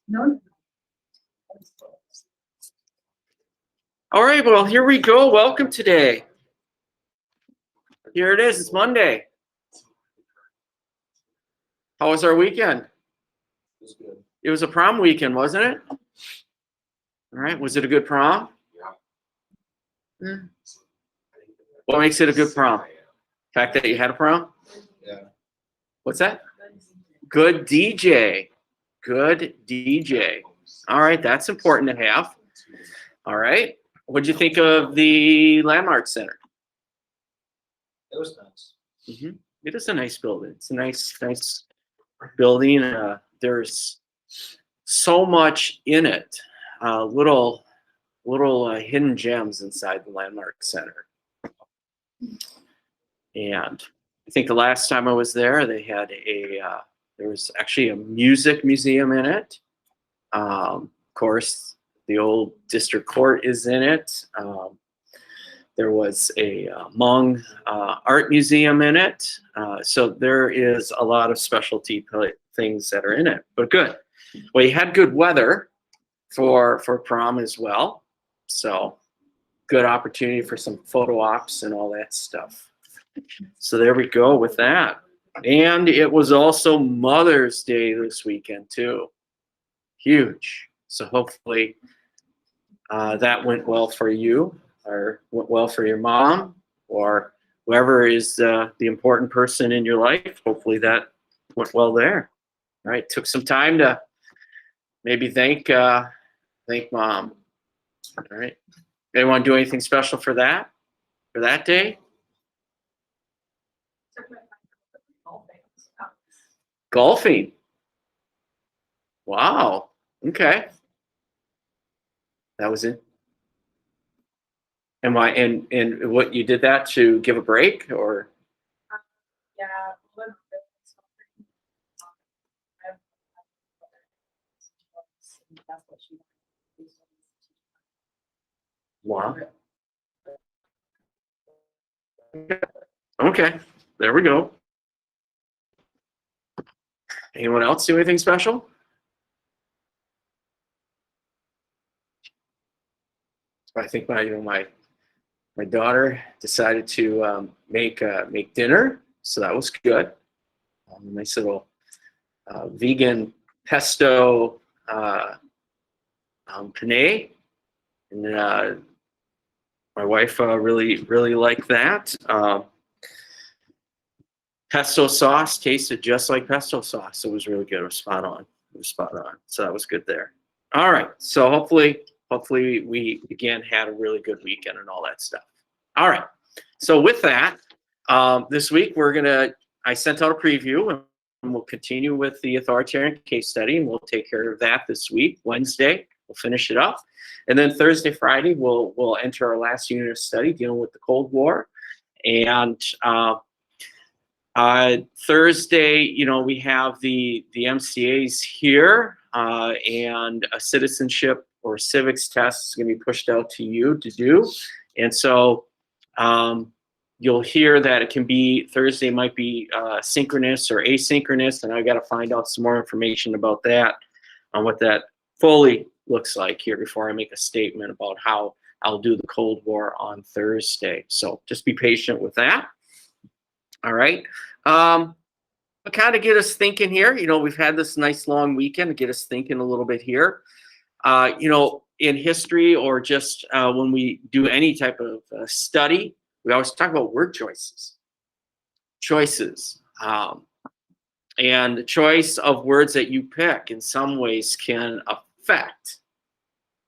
No. All right, well, here we go. Welcome today. Here it is. It's Monday. How was our weekend? It was good. It was a prom weekend, wasn't it? All right. Was it a good prom? Yeah. What makes it a good prom? The fact that you had a prom? Yeah. What's that? Good DJ. Good DJ. All right. That's important to have. All right. What'd you think of the Landmark Center? It was nice. It is a nice building. It's a nice building. There's so much in it. Little hidden gems inside the Landmark Center. And I think the last time I was there, they had there was actually a music museum in it. Of course, the old district court is in it. There was a Hmong art museum in it. So there is a lot of specialty things that are in it, but good. Well, you had good weather for prom as well. So good opportunity for some photo ops and all that stuff. So there we go with that. And it was also Mother's Day this weekend too. Huge. So hopefully that went well for you, or went well for your mom, or whoever is the important person in your life. Hopefully that went well there. All right. Took some time to maybe thank mom. All right. Anyone do anything special for that day? Golfing. Wow. Okay. That was it. And why? And what, you did that to give a break, or? Yeah. That's what she Wow. Okay. There we go. Anyone else do anything special? I think my daughter decided to make dinner, so that was good. Nice little vegan pesto penne, and my wife really liked that. Pesto sauce tasted just like pesto sauce. It was really good. It was spot on. So that was good there. All right. So hopefully we again had a really good weekend and all that stuff. All right. So with that, this week I sent out a preview, and we'll continue with the authoritarian case study, and we'll take care of that this week. Wednesday, we'll finish it up. And then Thursday, Friday, we'll enter our last unit of study dealing with the Cold War. And Thursday, we have the MCAs here, and a citizenship or civics test is going to be pushed out to you to do. And so you'll hear that it can be, Thursday might be synchronous or asynchronous, and I got to find out some more information about that, on what that fully looks like here before I make a statement about how I'll do the Cold War on Thursday. So just be patient with that. All right. But kind of get us thinking here. We've had this nice long weekend to get us thinking a little bit here. In history, or just when we do any type of study, we always talk about word choices. And the choice of words that you pick in some ways can affect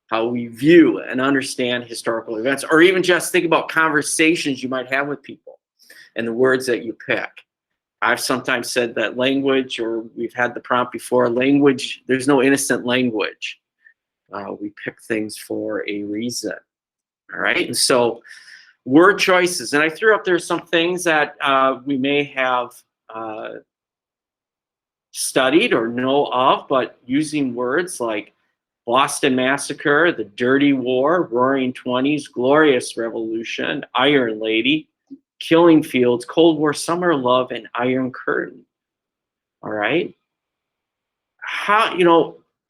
how we view and understand historical events, or even just think about conversations you might have with people and the words that you pick. I've sometimes said that language, or we've had the prompt before, language, there's no innocent language. We pick things for a reason. All right. And so word choices. And I threw up there some things that we may have studied or know of, but using words like Boston Massacre, the Dirty War, Roaring Twenties, Glorious Revolution, Iron Lady, Killing Fields, Cold War, Summer Love, and Iron Curtain. All right. How,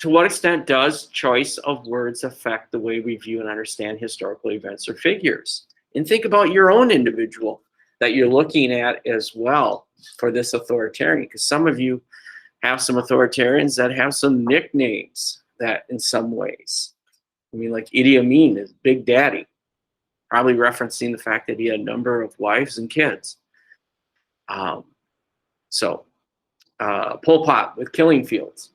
to what extent does choice of words affect the way we view and understand historical events or figures? And think about your own individual that you're looking at as well for this authoritarian, because some of you have some authoritarians that have some nicknames that in some ways, I mean, like Idi Amin is Big Daddy, probably referencing the fact that he had a number of wives and kids. Pol Pot with killing fields.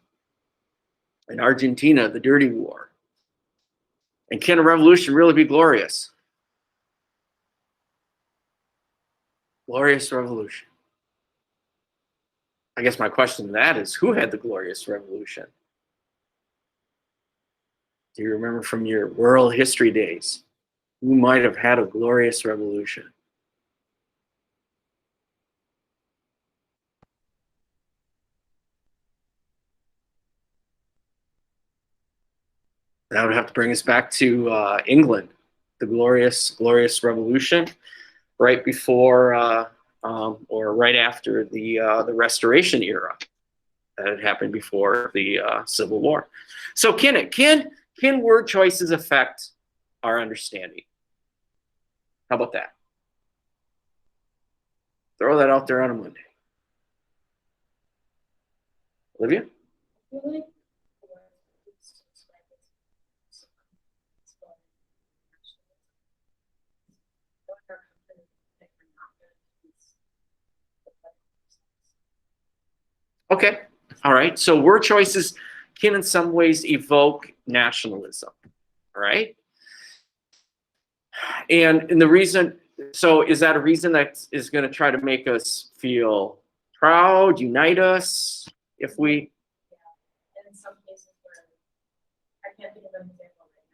In Argentina, the Dirty War. And can a revolution really be glorious? Glorious revolution. I guess my question to that is, who had the glorious revolution? Do you remember from your world history days? Who might have had a glorious revolution? That would have to bring us back to England, the glorious revolution, right before or right after the Restoration era that had happened before the Civil War. So can word choices affect our understanding? How about that? Throw that out there on a Monday. Olivia? Okay, all right. So word choices can in some ways evoke nationalism, all right? And the reason, so is that a reason that is going to try to make us feel proud, unite us, if we? Yeah, and in some cases where I can't think of an example right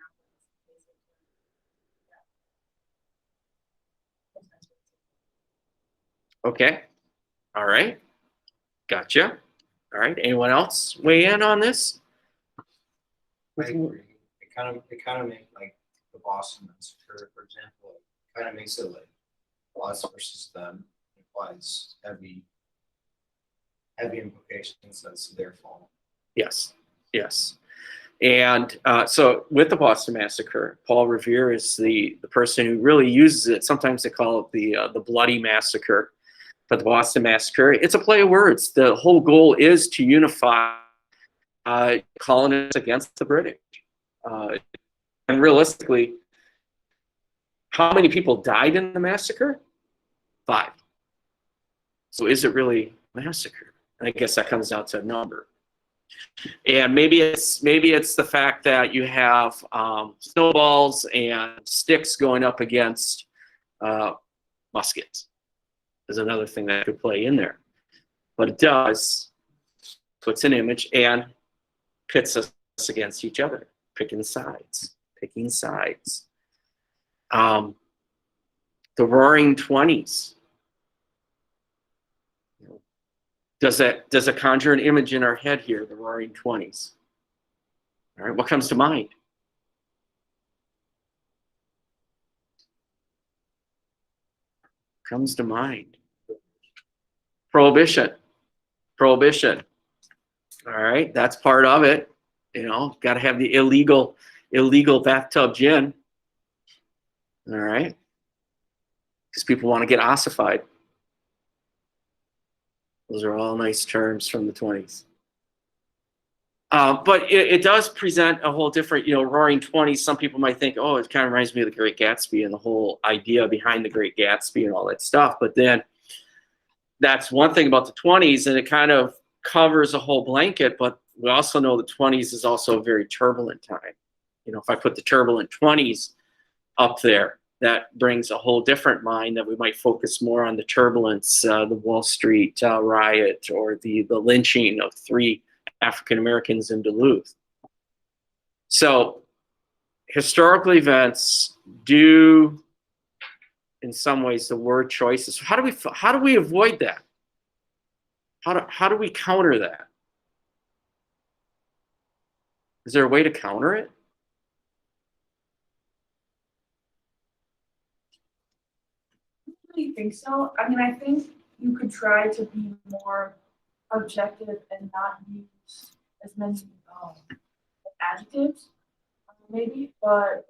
now. Okay, all right, gotcha. All right, anyone else weigh in on this? I agree. It kind of makes like the Boston Massacre, for example, it kind of makes it like us versus them. It implies heavy implications. That's their fault. Yes, yes. And so with the Boston Massacre, Paul Revere is the person who really uses it. Sometimes they call it the Bloody Massacre. But the Boston Massacre, it's a play of words. The whole goal is to unify colonists against the British. And realistically, how many people died in the massacre? 5. So is it really a massacre? And I guess that comes down to a number. And maybe it's the fact that you have snowballs and sticks going up against muskets. Is another thing that could play in there. But it does, puts an image and pits us against each other, picking sides. The Roaring Twenties. Does it conjure an image in our head here, the Roaring Twenties? All right, what comes to mind? Comes to mind? Prohibition. All right, that's part of it. You know, got to have the illegal bathtub gin. All right, because people want to get ossified. Those are all nice terms from the 20s. But it does present a whole different, Roaring Twenties. Some people might think, oh, it kind of reminds me of the Great Gatsby and the whole idea behind the Great Gatsby and all that stuff. But then that's one thing about the 20s, and it kind of covers a whole blanket. But we also know the 20s is also a very turbulent time. If I put the turbulent 20s up there, that brings a whole different mind that we might focus more on the turbulence, the Wall Street riot, or the lynching of 3 African Americans in Duluth. So historical events do, in some ways, the word choices. How do we avoid that? How do we counter that? Is there a way to counter it? I don't think so. I mean, I think you could try to be more objective and not use as many adjectives, maybe, but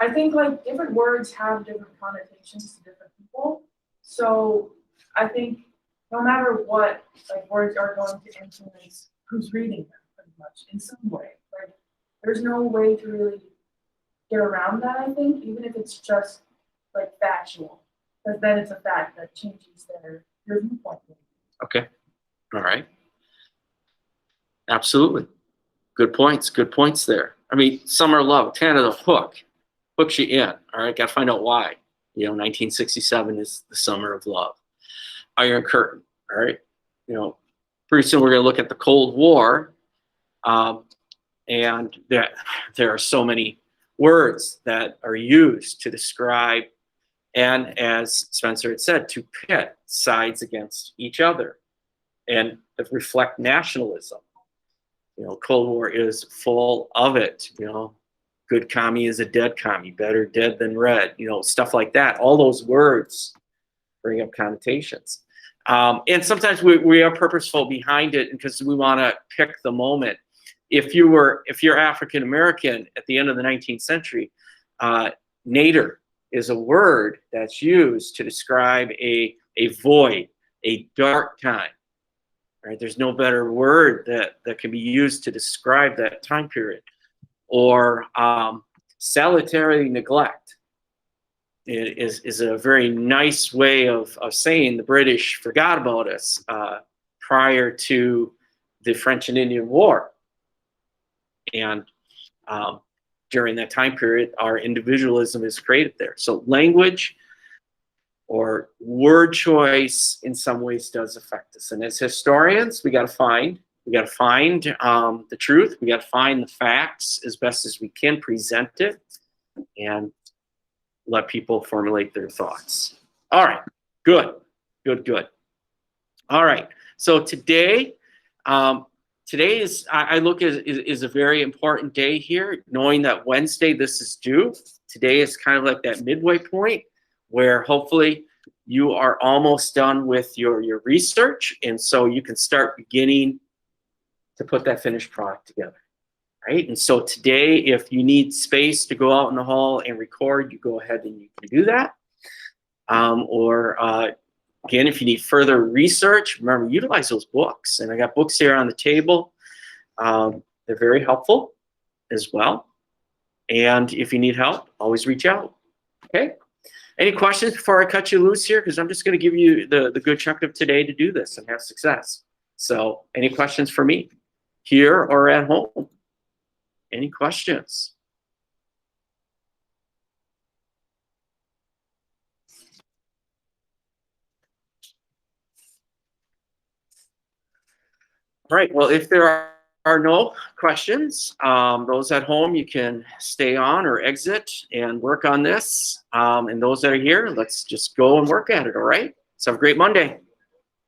I think like different words have different connotations to different people. So I think no matter what, like words are going to influence who's reading them pretty much in some way. Like there's no way to really get around that, I think, even if it's just like factual. Because then it's a fact that changes your viewpoint. Okay. All right. Absolutely. Good points. Good points there. I mean, Summer of Love, kind of the hook. Hooks you in. All right. Got to find out why. 1967 is the Summer of Love. Iron Curtain. All right. Pretty soon we're going to look at the Cold War. And there are so many words that are used to describe, and as Spencer had said, to pit sides against each other and reflect nationalism. Cold War is full of it. Good commie is a dead commie, better dead than red, stuff like that. All those words bring up connotations. And sometimes we are purposeful behind it because we want to pick the moment. If you're African American at the end of the 19th century, nadir is a word that's used to describe a void, a dark time. Right? There's no better word that can be used to describe that time period. Or salutary neglect is a very nice way of saying the British forgot about us prior to the French and Indian War. And during that time period, our individualism is created there. So language or word choice in some ways does affect us. And as historians, we got to find the truth. We got to find the facts as best as we can, present it, and let people formulate their thoughts. All right, good. All right, so today is, I look at is a very important day here, knowing that Wednesday this is due. Today is kind of like that midway point where hopefully you are almost done with your research, and so you can start beginning to put that finished product together, right? And so today, if you need space to go out in the hall and record, you go ahead and you can do that. Again, if you need further research, remember, utilize those books. And I got books here on the table. They're very helpful as well. And if you need help, always reach out, okay? Any questions before I cut you loose here? Because I'm just going to give you the good chunk of today to do this and have success. So any questions for me here or at home? Any questions? All right, well, if there are no questions, those at home, you can stay on or exit and work on this. And those that are here, let's just go and work at it, all right? So have a great Monday.